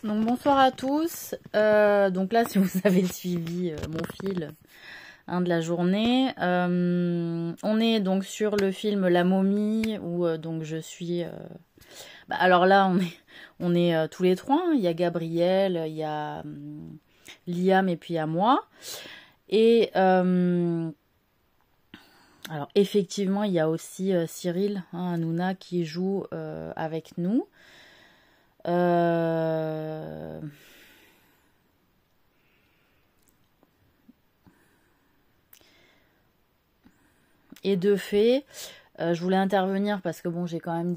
Donc bonsoir à tous. Donc là, si vous avez suivi mon fil de la journée, on est donc sur le film La Momie où donc je suis. Alors là, on est tous les trois. Hein. Il y a Gabriel, il y a Liam et puis il y a moi. Et alors effectivement, il y a aussi Cyril, hein, Hanouna, qui joue avec nous. Et de fait, je voulais intervenir parce que bon, j'ai quand même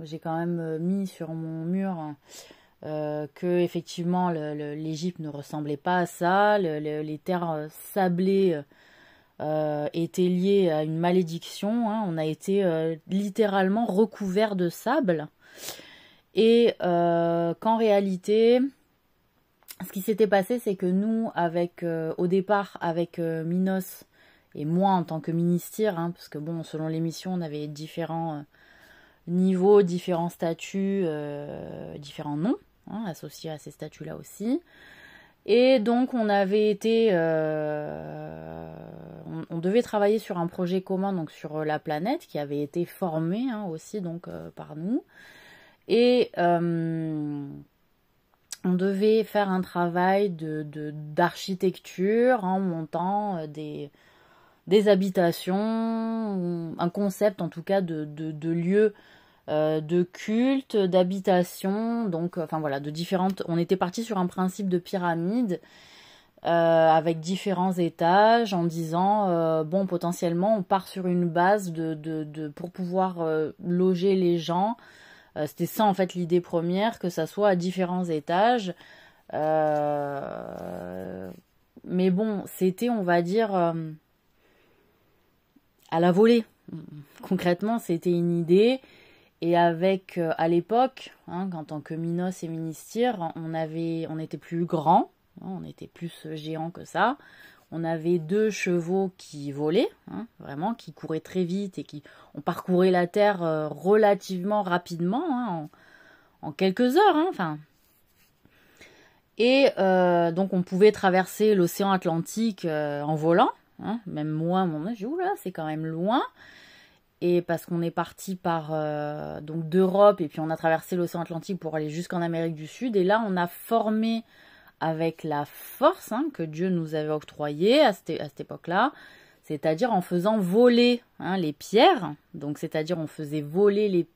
j'ai quand même mis sur mon mur que effectivement l'Égypte ne ressemblait pas à ça, les terres sablées étaient liées à une malédiction. Hein. On a été littéralement recouvert de sable et qu'en réalité, ce qui s'était passé, c'est que nous, au départ, avec Minos et moi en tant que ministère, hein, parce que bon, selon l'émission, on avait différents niveaux, différents statuts, différents noms hein, associés à ces statuts-là aussi. Et donc, on avait été, on devait travailler sur un projet commun, donc sur la planète, qui avait été formé hein, aussi donc par nous. Et on devait faire un travail d'architecture en montant des habitations, un concept en tout cas de lieux de culte, d'habitation, donc enfin voilà, de différentes. On était parti sur un principe de pyramide avec différents étages en disant bon potentiellement on part sur une base pour pouvoir loger les gens. C'était ça en fait l'idée première, que ça soit à différents étages. Mais bon, c'était on va dire à la volée. Concrètement, c'était une idée. Et avec, à l'époque, hein, en tant que Minos et Ministère, on était plus grands, hein, on était plus géants que ça. On avait 2 chevaux qui volaient, hein, vraiment, qui couraient très vite et on parcourait la Terre relativement rapidement, hein, en quelques heures, hein, enfin. Et donc on pouvait traverser l'océan Atlantique en volant, hein, même moi, à mon âge, oula, c'est quand même loin. Et parce qu'on est parti par donc d'Europe et puis on a traversé l'océan Atlantique pour aller jusqu'en Amérique du Sud. Et là, on a formé avec la force hein, que Dieu nous avait octroyée à cette époque-là, c'est-à-dire en faisant voler hein, les pierres. Donc, c'est-à-dire on faisait voler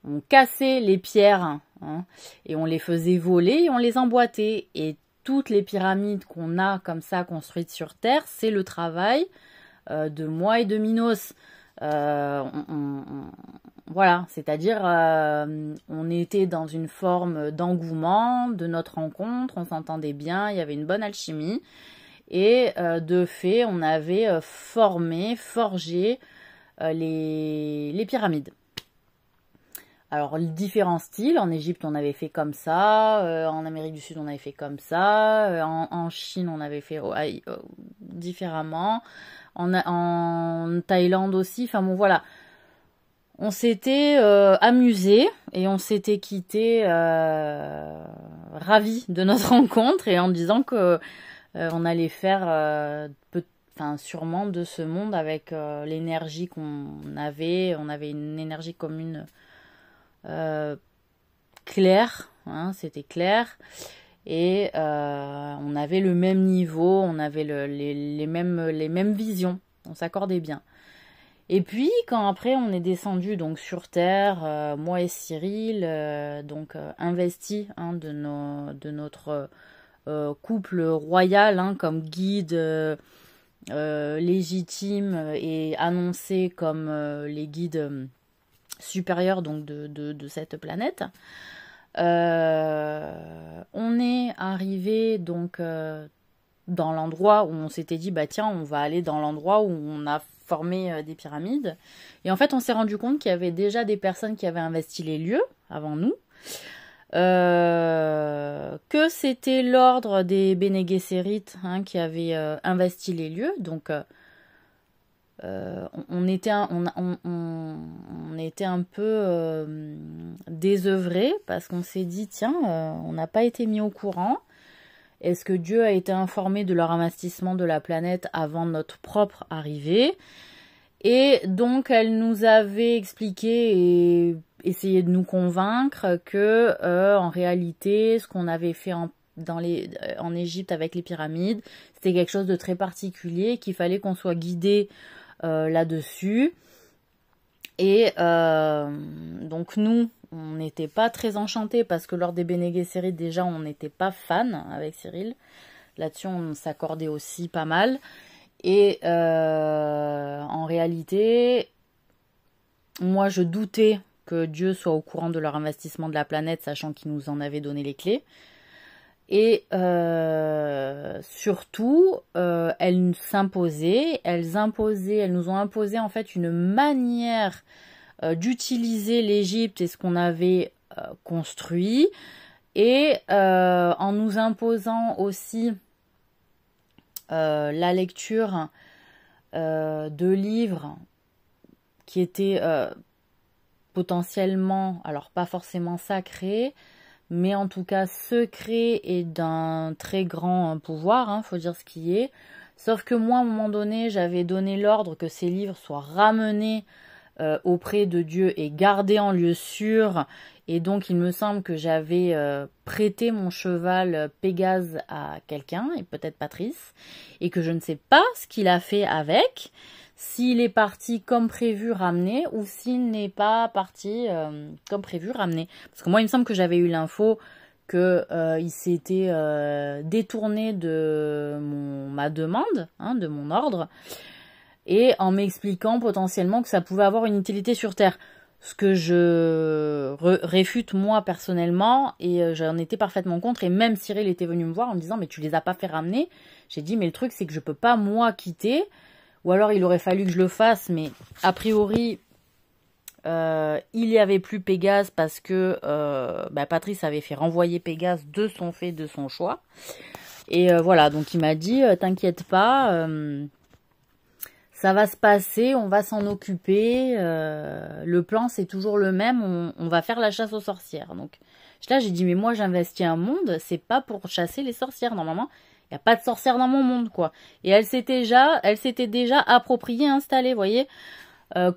on cassait les pierres hein, et on les faisait voler et on les emboîtait. Et toutes les pyramides qu'on a comme ça construites sur Terre, c'est le travail de moi et de Minos. Voilà, c'est-à-dire on était dans une forme d'engouement de notre rencontre, on s'entendait bien, il y avait une bonne alchimie et de fait on avait forgé les pyramides. Alors différents styles, en Égypte on avait fait comme ça, en Amérique du Sud on avait fait comme ça, en Chine on avait fait différemment. En Thaïlande aussi, enfin bon voilà. On s'était amusé et on s'était quitté ravis de notre rencontre et en disant que on allait faire sûrement de ce monde avec l'énergie qu'on avait. On avait une énergie commune claire, hein, c'était clair. Et on avait le même niveau, on avait les mêmes visions, on s'accordait bien. Et puis quand après on est descendu donc sur Terre, moi et Cyril, investis hein, de notre couple royal hein, comme guide légitime et annoncé comme les guides supérieurs donc de cette planète. On est arrivé donc dans l'endroit où on s'était dit bah tiens on va aller dans l'endroit où on a formé des pyramides et en fait on s'est rendu compte qu'il y avait déjà des personnes qui avaient investi les lieux avant nous, que c'était l'ordre des Bene Gesserit hein, qui avait investi les lieux donc on était un peu désœuvrés parce qu'on s'est dit tiens, on n'a pas été mis au courant. Est-ce que Dieu a été informé de leur investissement de la planète avant notre propre arrivée? Et donc elle nous avait expliqué et essayé de nous convaincre que en réalité ce qu'on avait fait en Égypte avec les pyramides, c'était quelque chose de très particulier, qu'il fallait qu'on soit guidé là-dessus. Et donc nous, on n'était pas très enchantés parce que lors des Bene Gesserit, déjà, on n'était pas fan avec Cyril. Là-dessus, on s'accordait aussi pas mal. Et en réalité, moi, je doutais que Dieu soit au courant de leur investissement de la planète, sachant qu'il nous en avait donné les clés. Et surtout, elles nous ont imposé en fait une manière d'utiliser l'Égypte et ce qu'on avait construit, et en nous imposant aussi la lecture de livres qui étaient potentiellement, alors pas forcément sacrés, mais en tout cas secret et d'un très grand pouvoir, hein, faut dire ce qui est. Sauf que moi, à un moment donné, j'avais donné l'ordre que ces livres soient ramenés auprès de Dieu et gardés en lieu sûr. Et donc, il me semble que j'avais prêté mon cheval Pégase à quelqu'un, et peut-être Patrice, et que je ne sais pas ce qu'il a fait avec, s'il est parti comme prévu ramené, ou s'il n'est pas parti comme prévu ramené. Parce que moi, il me semble que j'avais eu l'info que il s'était détourné de ma demande, hein, de mon ordre, et en m'expliquant potentiellement que ça pouvait avoir une utilité sur Terre. Ce que je réfute moi personnellement, et j'en étais parfaitement contre, et même Cyril était venu me voir en me disant « mais tu les as pas fait ramener ?» J'ai dit « mais le truc c'est que je peux pas moi quitter », ou alors il aurait fallu que je le fasse, mais a priori il y avait plus Pégase parce que Patrice avait fait renvoyer Pégase de son fait, de son choix. Et voilà, donc il m'a dit t'inquiète pas, ça va se passer, on va s'en occuper, le plan c'est toujours le même, on va faire la chasse aux sorcières. Donc là j'ai dit mais moi j'investis un monde, c'est pas pour chasser les sorcières normalement. Il n'y a pas de sorcière dans mon monde, quoi. Et elle s'était déjà appropriée, installée, vous voyez.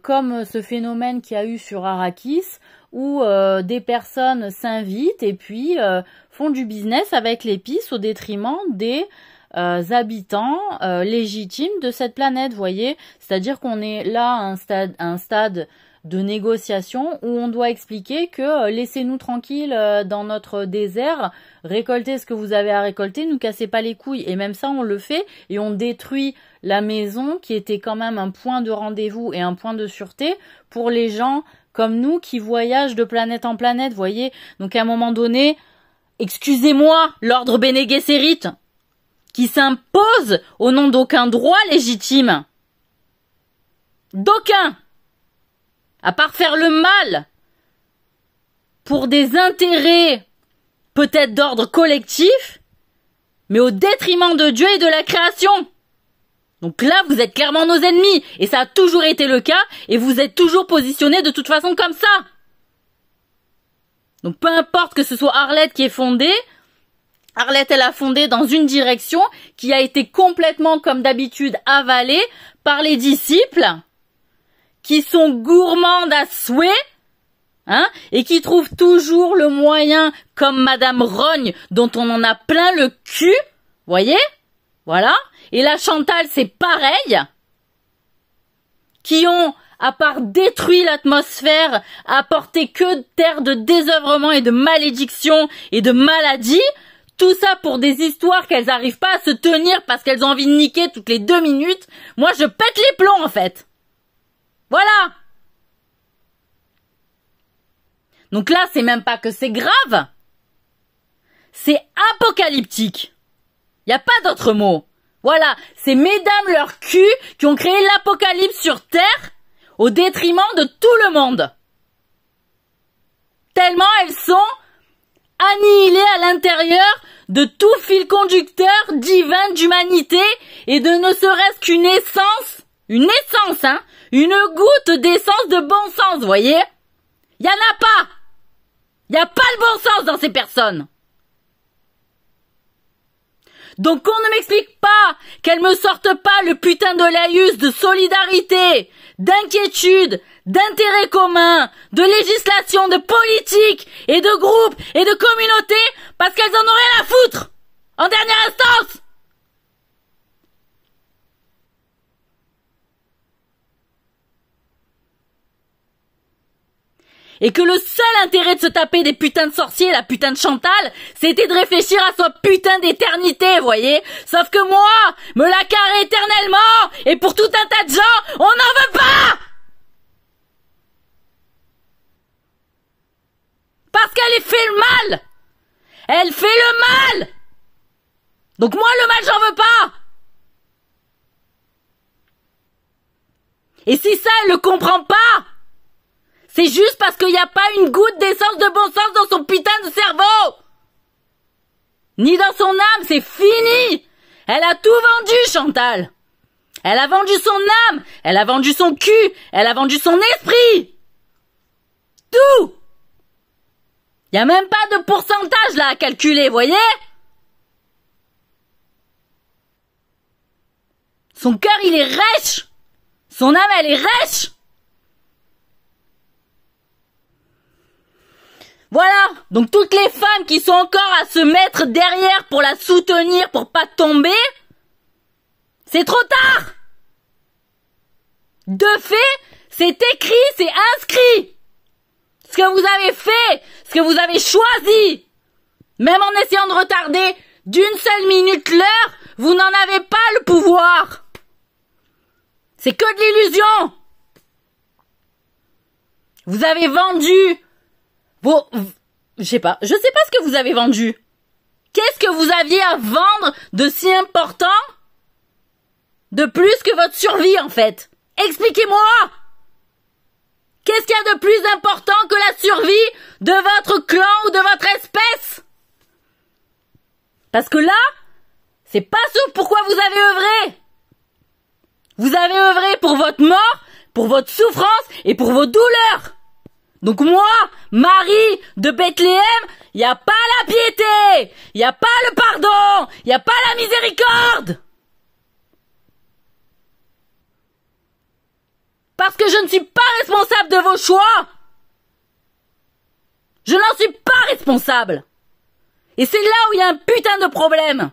Comme ce phénomène qu'il y a eu sur Arrakis, où des personnes s'invitent et puis font du business avec l'épice au détriment des habitants légitimes de cette planète, vous voyez. C'est-à-dire qu'on est là à un stade de négociation où on doit expliquer que laissez-nous tranquilles dans notre désert, récoltez ce que vous avez à récolter, nous cassez pas les couilles. Et même ça, on le fait et on détruit la maison qui était quand même un point de rendez-vous et un point de sûreté pour les gens comme nous qui voyagent de planète en planète, voyez. Donc à un moment donné, excusez-moi, l'ordre Bene Gesserit qui s'impose au nom d'aucun droit légitime. D'aucun. À part faire le mal pour des intérêts peut-être d'ordre collectif, mais au détriment de Dieu et de la création. Donc là, vous êtes clairement nos ennemis, et ça a toujours été le cas, et vous êtes toujours positionnés de toute façon comme ça. Donc peu importe que ce soit Arlette qui est fondée, Arlette elle a fondé dans une direction qui a été complètement, comme d'habitude, avalée par les disciples, qui sont gourmandes à souhait, hein, et qui trouvent toujours le moyen, comme Madame Rogne, dont on en a plein le cul, voyez, voilà, et la Chantal c'est pareil, qui ont, à part détruit l'atmosphère, apporté que de terre de désœuvrement et de malédiction et de maladie, tout ça pour des histoires qu'elles n'arrivent pas à se tenir parce qu'elles ont envie de niquer toutes les 2 minutes. Moi je pète les plombs en fait. Voilà. Donc là, c'est même pas que c'est grave. C'est apocalyptique. Il n'y a pas d'autre mot. Voilà, c'est mesdames leur cul qui ont créé l'apocalypse sur Terre au détriment de tout le monde. Tellement elles sont annihilées à l'intérieur de tout fil conducteur divin d'humanité et de ne serait-ce qu'une essence Une essence, hein. Une goutte d'essence de bon sens, voyez. Y en a pas. Y a pas le bon sens dans ces personnes. Donc qu'on ne m'explique pas qu'elles me sortent pas le putain de laïus de solidarité, d'inquiétude, d'intérêt commun, de législation, de politique et de groupe et de communauté parce qu'elles en ont rien à foutre. En dernière instance. Et que le seul intérêt de se taper des putains de sorciers, la putain de Chantal, c'était de réfléchir à sa putain d'éternité, voyez. Sauf que moi, me la carrer éternellement, et pour tout un tas de gens, on n'en veut pas. Parce qu'elle fait le mal. Elle fait le mal. Donc moi, le mal, j'en veux pas. Et si ça, elle le comprend pas, c'est juste parce qu'il n'y a pas une goutte d'essence de bon sens dans son putain de cerveau. Ni dans son âme, c'est fini. Elle a tout vendu, Chantal. Elle a vendu son âme, elle a vendu son cul, elle a vendu son esprit. Tout. Il n'y a même pas de pourcentage là à calculer, voyez? Son cœur, il est rêche. Son âme, elle est rêche. Voilà, donc toutes les femmes qui sont encore à se mettre derrière pour la soutenir, pour pas tomber, c'est trop tard. De fait, c'est écrit, c'est inscrit. Ce que vous avez fait, ce que vous avez choisi, même en essayant de retarder d'une seule minute l'heure, vous n'en avez pas le pouvoir. C'est que de l'illusion. Vous avez vendu je sais pas ce que vous avez vendu. Qu'est-ce que vous aviez à vendre de si important? De plus que votre survie, en fait. Expliquez-moi! Qu'est-ce qu'il y a de plus important que la survie de votre clan ou de votre espèce? Parce que là, c'est pas ce pourquoi vous avez œuvré. Vous avez œuvré pour votre mort, pour votre souffrance et pour vos douleurs. Donc moi, Marie de Bethléem, il n'y a pas la piété, il n'y a pas le pardon, il n'y a pas la miséricorde. Parce que je ne suis pas responsable de vos choix. Je n'en suis pas responsable. Et c'est là où il y a un putain de problème.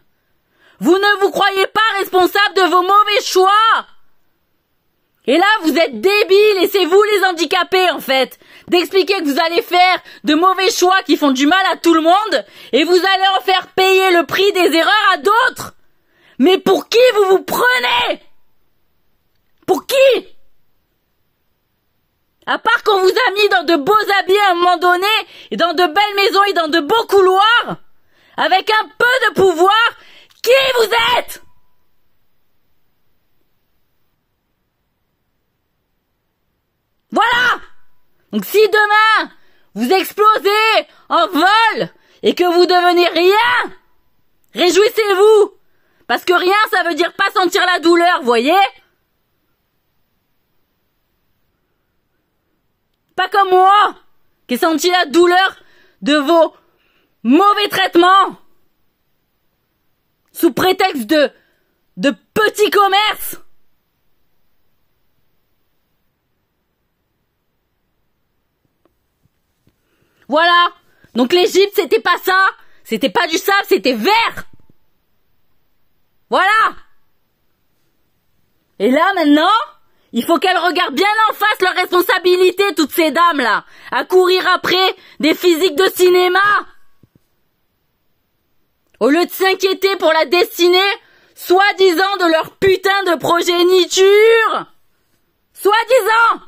Vous ne vous croyez pas responsable de vos mauvais choix. Et là, vous êtes débiles et c'est vous les handicapés, en fait, d'expliquer que vous allez faire de mauvais choix qui font du mal à tout le monde et vous allez en faire payer le prix des erreurs à d'autres. Mais pour qui vous vous prenez? Pour qui? À part qu'on vous a mis dans de beaux habits à un moment donné, et dans de belles maisons et dans de beaux couloirs, avec un peu de pouvoir, qui vous êtes? Voilà! Donc si demain, vous explosez en vol et que vous devenez rien, réjouissez-vous! Parce que rien, ça veut dire pas sentir la douleur, voyez? Pas comme moi, qui ai senti la douleur de vos mauvais traitements, sous prétexte de petits commerces. Voilà. Donc l'Égypte, c'était pas ça. C'était pas du sable, c'était vert. Voilà. Et là, maintenant, il faut qu'elles regardent bien en face leurs responsabilités, toutes ces dames-là, à courir après des physiques de cinéma. Au lieu de s'inquiéter pour la destinée, soi-disant de leur putain de progéniture. Soi-disant.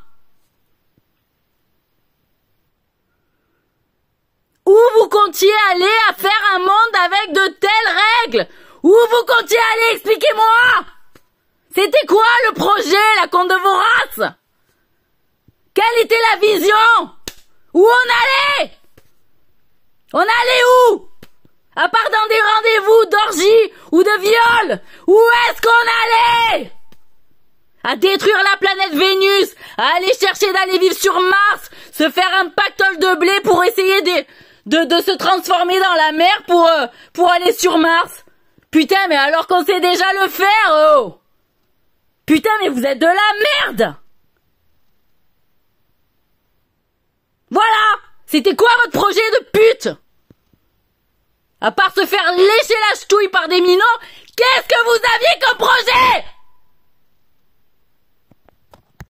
Où vous comptiez aller à faire un monde avec de telles règles? Où vous comptiez aller? Expliquez-moi! C'était quoi le projet, la con de vos races? Quelle était la vision? Où on allait? On allait où? À part dans des rendez-vous d'orgie ou de viol? Où est-ce qu'on allait? à détruire la planète Vénus, à aller chercher d'aller vivre sur Mars, se faire un pactole de blé pour essayer de se transformer dans la mer pour aller sur Mars. Putain, mais alors qu'on sait déjà le faire, oh! Putain, mais vous êtes de la merde! Voilà! C'était quoi votre projet de pute? À part se faire lécher la ch'touille par des minots, qu'est-ce que vous aviez comme projet?